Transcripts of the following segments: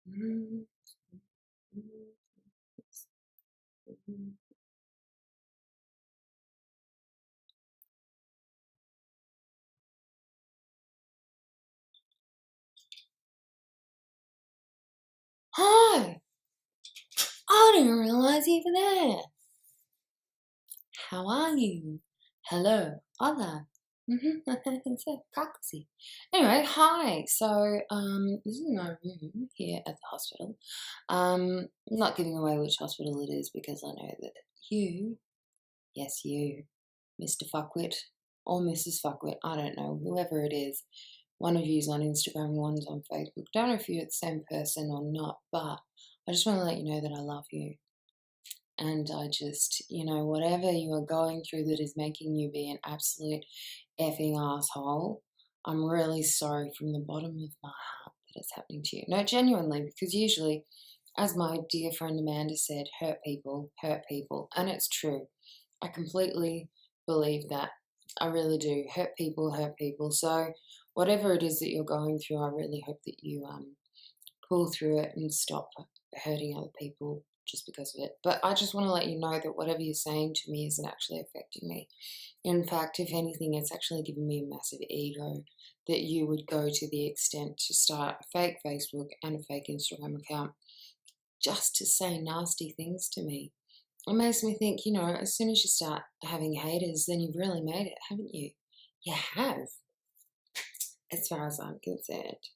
Hi! I didn't realize you were there. How are you? Hello, Hola. Privacy. Anyway, hi. So, this is my room here at the hospital. I'm not giving away which hospital it is because I know that you, yes, you, Mr. Fuckwit or Mrs. Fuckwit, I don't know, whoever it is, one of you's on Instagram, one's on Facebook. Don't know if you're the same person or not, but I just want to let you know that I love you. And I just, whatever you are going through that is making you be an absolute effing asshole, I'm really sorry from the bottom of my heart that it's happening to you. No, genuinely, because usually, as my dear friend Amanda said, hurt people. And it's true. I completely believe that. I really do. Hurt people. So whatever it is that you're going through, I really hope that you pull through it and stop hurting other people just because of it. But I just want to let you know that whatever you're saying to me isn't actually affecting me. In fact, if anything, it's actually given me a massive ego that you would go to the extent to start a fake Facebook and a fake Instagram account just to say nasty things to me. It makes me think, as soon as you start having haters, then you've really made it, haven't you? You have, as far as I'm concerned.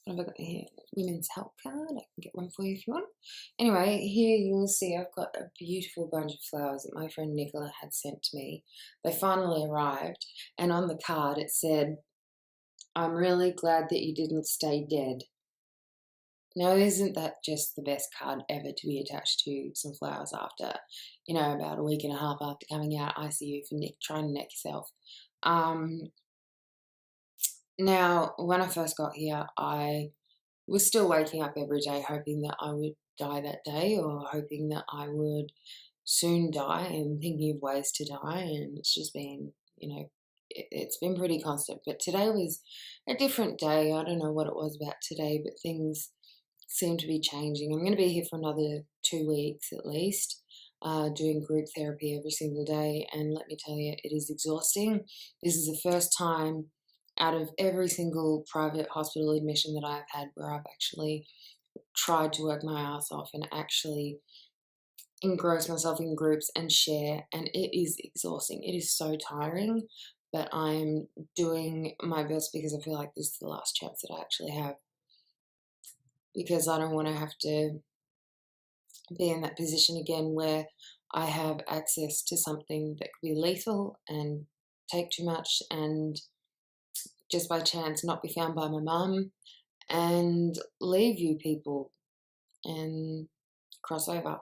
What have I got here? Women's help card. I can get one for you if you want. Anyway, here you'll see I've got a beautiful bunch of flowers that my friend Nicola had sent to me. They finally arrived, and on the card it said, "I'm really glad that you didn't stay dead." Now, isn't that just the best card ever to be attached to some flowers after, about a week and a half after coming out ICU for trying to neck yourself? Now, when I first got here, I was still waking up every day hoping that I would die that day or hoping that I would soon die and thinking of ways to die. And it's just been, it's been pretty constant. But today was a different day. I don't know what it was about today, but things seem to be changing. I'm going to be here for another 2 weeks at least, doing group therapy every single day. And let me tell you, it is exhausting. This is the first time out of every single private hospital admission that I've had where I've actually tried to work my ass off and actually engross myself in groups and share, and it is exhausting. It is so tiring, but I'm doing my best because I feel like this is the last chance that I actually have, because I don't want to have to be in that position again where I have access to something that could be lethal and take too much and just by chance not be found by my mum and leave you people and cross over.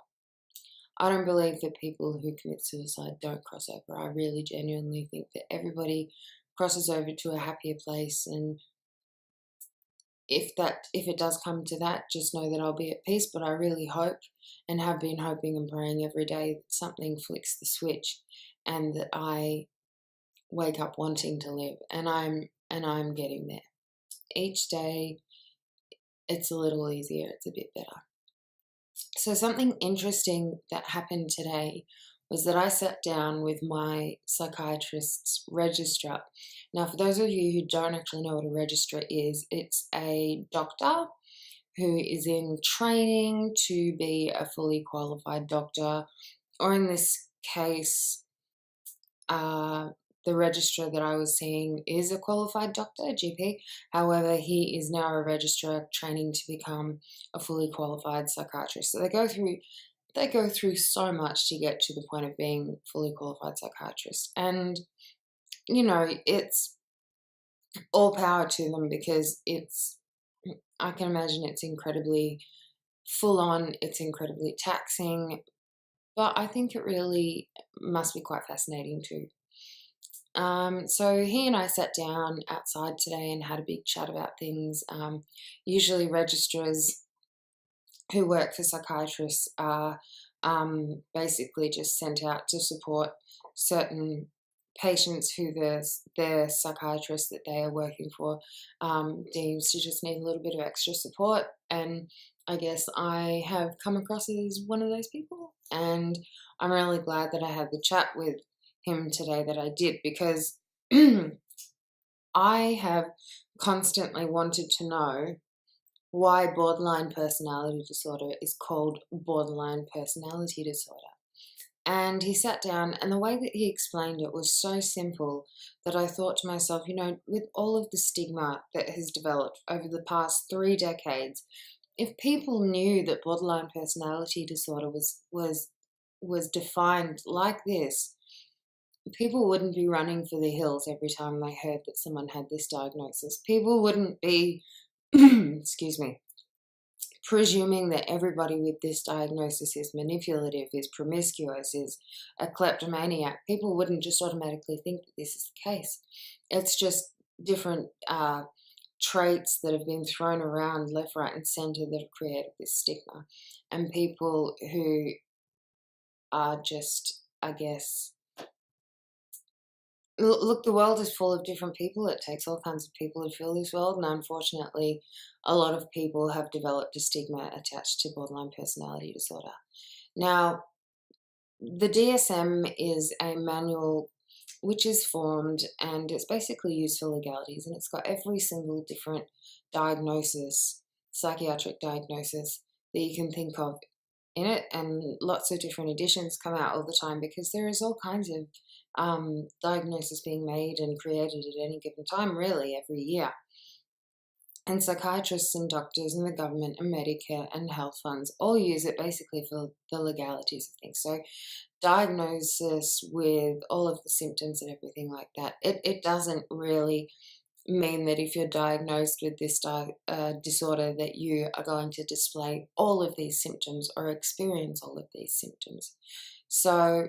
I don't believe that people who commit suicide don't cross over. I really genuinely think that everybody crosses over to a happier place, and if it does come to that, just know that I'll be at peace. But I really hope and have been hoping and praying every day that something flicks the switch and that I wake up wanting to live, and I'm getting there. Each day it's a little easier, it's a bit better. So something interesting that happened today was that I sat down with my psychiatrist's registrar. Now, for those of you who don't actually know what a registrar is, it's a doctor who is in training to be a fully qualified doctor, or in this case, the registrar that I was seeing is a qualified doctor, a GP. However, he is now a registrar training to become a fully qualified psychiatrist. So they go through so much to get to the point of being fully qualified psychiatrist. And, it's all power to them, because I can imagine it's incredibly full on, it's incredibly taxing, but I think it really must be quite fascinating too. So he and I sat down outside today and had a big chat about things. Usually registrars who work for psychiatrists are basically just sent out to support certain patients who their psychiatrist that they are working for deems to just need a little bit of extra support. And I guess I have come across as one of those people. And I'm really glad that I had the chat with him today that I did, because I have constantly wanted to know why borderline personality disorder is called borderline personality disorder. And he sat down, and the way that he explained it was so simple that I thought to myself, with all of the stigma that has developed over the past 3 decades, if people knew that borderline personality disorder was defined like this, people wouldn't be running for the hills every time they heard that someone had this diagnosis. People wouldn't be, excuse me, presuming that everybody with this diagnosis is manipulative, is promiscuous, is a kleptomaniac. People wouldn't just automatically think that this is the case. It's just different traits that have been thrown around left, right, and center that have created this stigma. And people who are just, I guess, look, the world is full of different people. It takes all kinds of people to fill this world, and unfortunately, a lot of people have developed a stigma attached to borderline personality disorder. Now, the DSM is a manual which is formed, and it's basically used for legalities, and it's got every single different diagnosis, psychiatric diagnosis that you can think of in it, and lots of different editions come out all the time because there is all kinds of diagnosis being made and created at any given time, really, every year. And psychiatrists and doctors and the government and Medicare and health funds all use it basically for the legalities of things. So diagnosis with all of the symptoms and everything like that, it doesn't really mean that if you're diagnosed with this disorder that you are going to display all of these symptoms or experience all of these symptoms. So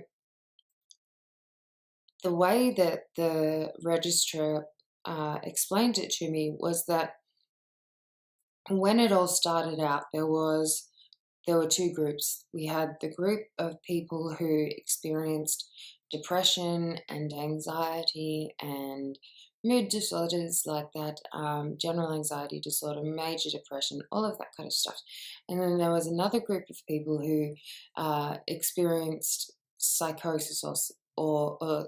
the way that the registrar explained it to me was that when it all started out, there were two groups. We had the group of people who experienced depression and anxiety and mood disorders like that, general anxiety disorder, major depression, all of that kind of stuff. And then there was another group of people who experienced psychosis or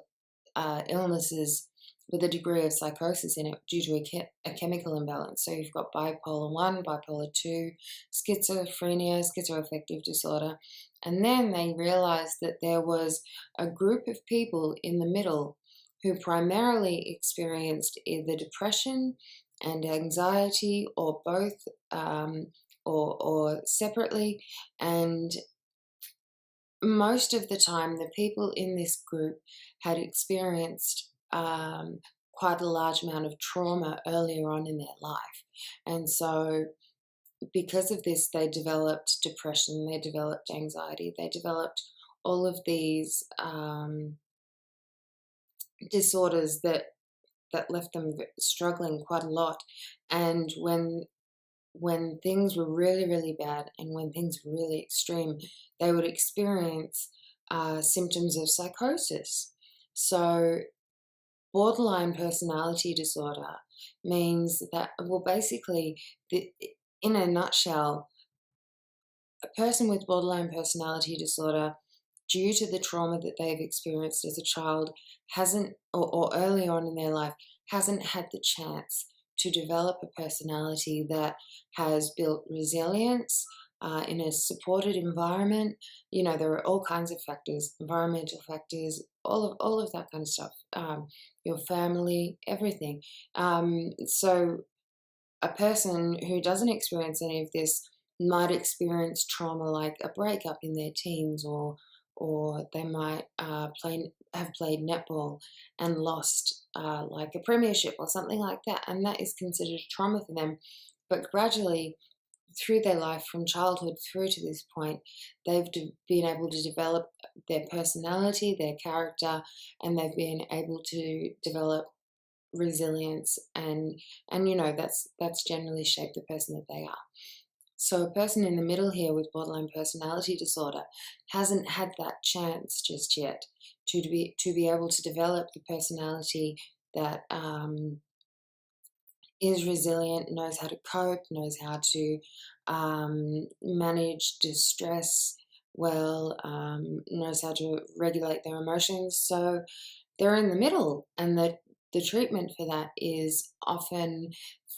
illnesses with a degree of psychosis in it due to a chemical imbalance. So you've got bipolar 1, bipolar 2, schizophrenia, schizoaffective disorder. And then they realized that there was a group of people in the middle who primarily experienced either depression and anxiety or both, or separately. And most of the time, the people in this group had experienced quite a large amount of trauma earlier on in their life. And so because of this, they developed depression, they developed anxiety, they developed all of these disorders that left them struggling quite a lot. And when things were really, really bad and when things were really extreme, they would experience symptoms of psychosis. So borderline personality disorder means that, well, basically, in a nutshell, a person with borderline personality disorder, due to the trauma that they've experienced as a child, hasn't, or early on in their life, hasn't had the chance to develop a personality that has built resilience in a supported environment. There are all kinds of factors, environmental factors, all of that kind of stuff, your family, everything. So a person who doesn't experience any of this might experience trauma like a breakup in their teens, or they might have played netball and lost like a premiership or something like that, and that is considered trauma for them. But gradually, through their life, from childhood through to this point, they've been able to develop their personality, their character, and they've been able to develop resilience, and that's generally shaped the person that they are. So a person in the middle here with borderline personality disorder hasn't had that chance just yet to be able to develop the personality that is resilient, knows how to cope, knows how to manage distress well, knows how to regulate their emotions. So they're in the middle, and the treatment for that is often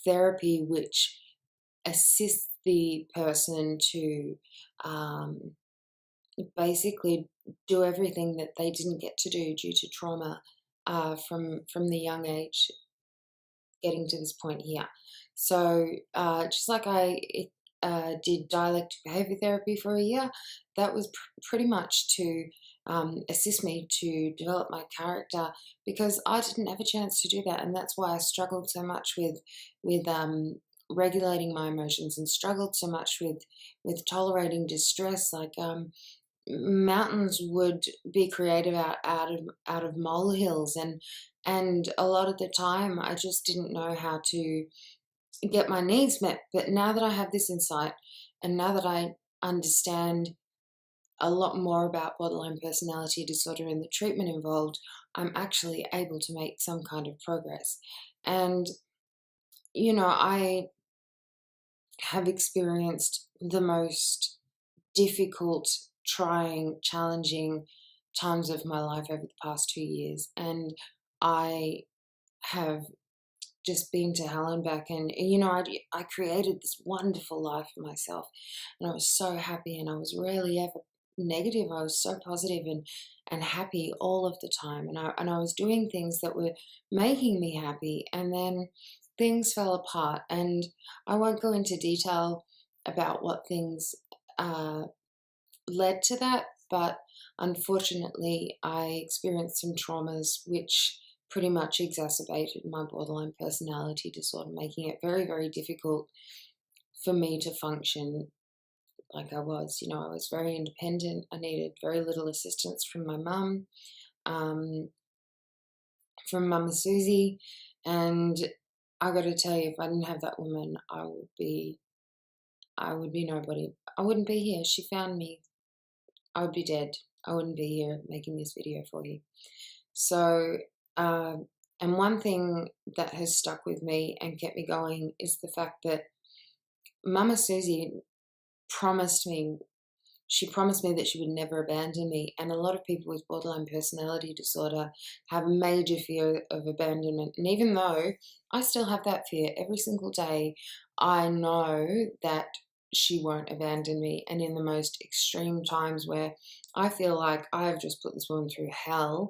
therapy, which assists the person to um, basically do everything that they didn't get to do due to trauma from the young age getting to this point here. So just like I did dialectic behavior therapy for a year, that was pretty much to assist me to develop my character, because I didn't have a chance to do that, and that's why I struggled so much with regulating my emotions, and struggled so much with tolerating distress. Like mountains would be created out of molehills, and a lot of the time I just didn't know how to get my needs met. But now that I have this insight, and now that I understand a lot more about borderline personality disorder and the treatment involved, I'm actually able to make some kind of progress. And I have experienced the most difficult, trying, challenging times of my life over the past 2 years. And I have just been to hell and back. And I created this wonderful life for myself. And I was so happy, and I was rarely ever negative. I was so positive and happy all of the time. And I was doing things that were making me happy. And then things fell apart. And I won't go into detail about what things uh, led to that, but unfortunately, I experienced some traumas which pretty much exacerbated my borderline personality disorder, making it very, very difficult for me to function like I was. I was very independent. I needed very little assistance from my mum, um, from Mama Susie, and I got to tell you, if I didn't have that woman, I would be nobody. I wouldn't be here. She found me. I would be dead. I wouldn't be here making this video for you. So, and one thing that has stuck with me and kept me going is the fact that Mama Susie promised me, she promised me that she would never abandon me. And a lot of people with borderline personality disorder have a major fear of abandonment. And even though I still have that fear every single day, I know that she won't abandon me. And in the most extreme times where I feel like I've just put this woman through hell,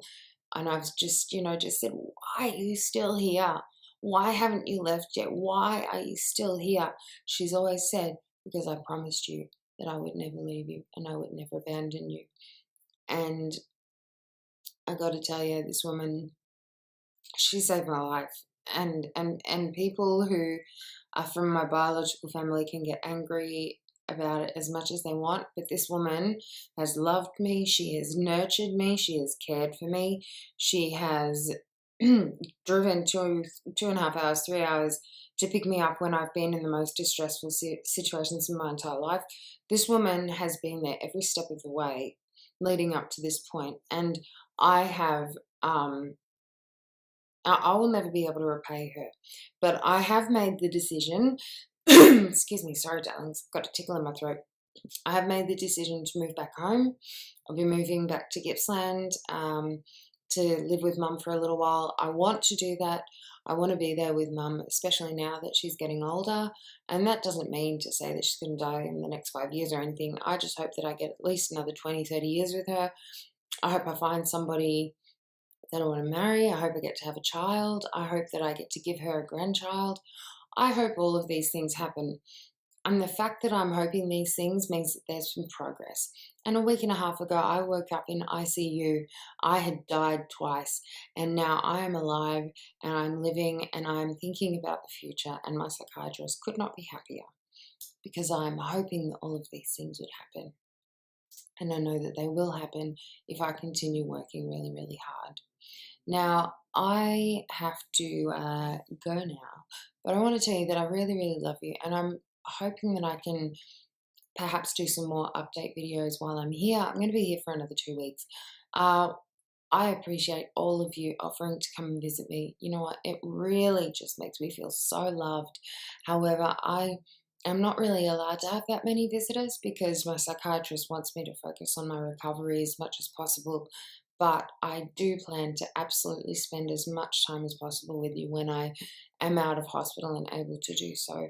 and I've just said, why are you still here? Why haven't you left yet? Why are you still here? She's always said, because I promised you that I would never leave you and I would never abandon you. And I got to tell you, this woman, she saved my life. And people who are from my biological family can get angry about it as much as they want, but this woman has loved me. She has nurtured me. She has cared for me. She has driven 2.5 hours, 3 hours to pick me up when I've been in the most distressful situations in my entire life. This woman has been there every step of the way leading up to this point, and I have I will never be able to repay her, but I have made the decision. Excuse me, sorry, darlings, got a tickle in my throat. I have made the decision to move back home. I'll be moving back to Gippsland to live with mum for a little while. I want to do that. I want to be there with mum, especially now that she's getting older. And that doesn't mean to say that she's going to die in the next 5 years or anything. I just hope that I get at least another 20, 30 years with her. I hope I find somebody that I want to marry. I hope I get to have a child. I hope that I get to give her a grandchild. I hope all of these things happen. And the fact that I'm hoping these things means that there's some progress. And a week and a half ago, I woke up in ICU. I had died twice, and now I am alive, and I'm living, and I'm thinking about the future. And my psychiatrist could not be happier, because I'm hoping that all of these things would happen. And I know that they will happen if I continue working really, really hard. Now, I have to go now, but I want to tell you that I really, really love you, and I'm hoping that I can perhaps do some more update videos while I'm here. I'm going to be here for another 2 weeks. Uh, I appreciate all of you offering to come and visit me. You know what? It really just makes me feel so loved. However, I am not really allowed to have that many visitors because my psychiatrist wants me to focus on my recovery as much as possible. But I do plan to absolutely spend as much time as possible with you when I am out of hospital and able to do so.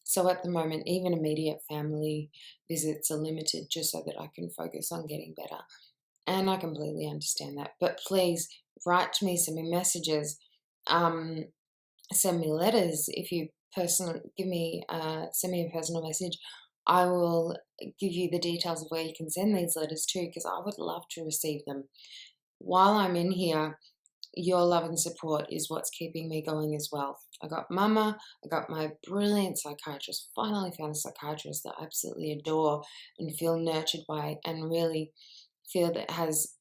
So at the moment, even immediate family visits are limited just so that I can focus on getting better. And I completely understand that. But please write to me, send me messages, um, send me letters. If you send me a personal message. I will give you the details of where you can send these letters to because I would love to receive them. While I'm in here, your love and support is what's keeping me going as well. I got mama, I got my brilliant psychiatrist, finally found a psychiatrist that I absolutely adore and feel nurtured by and really feel that has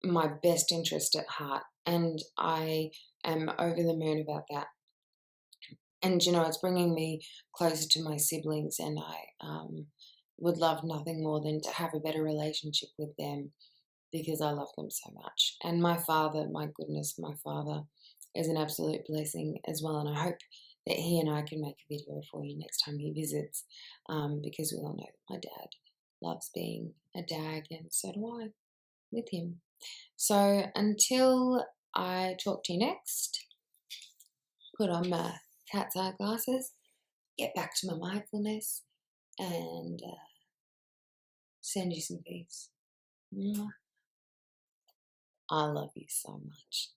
my best interest at heart. And I am over the moon about that. And, it's bringing me closer to my siblings, and I would love nothing more than to have a better relationship with them because I love them so much. And my father, my goodness, my father is an absolute blessing as well. And I hope that he and I can make a video for you next time he visits because we all know that my dad loves being a dad, and so do I with him. So until I talk to you next, put on my cat's eye glasses, get back to my mindfulness, and send you some peace. Mwah. I love you so much.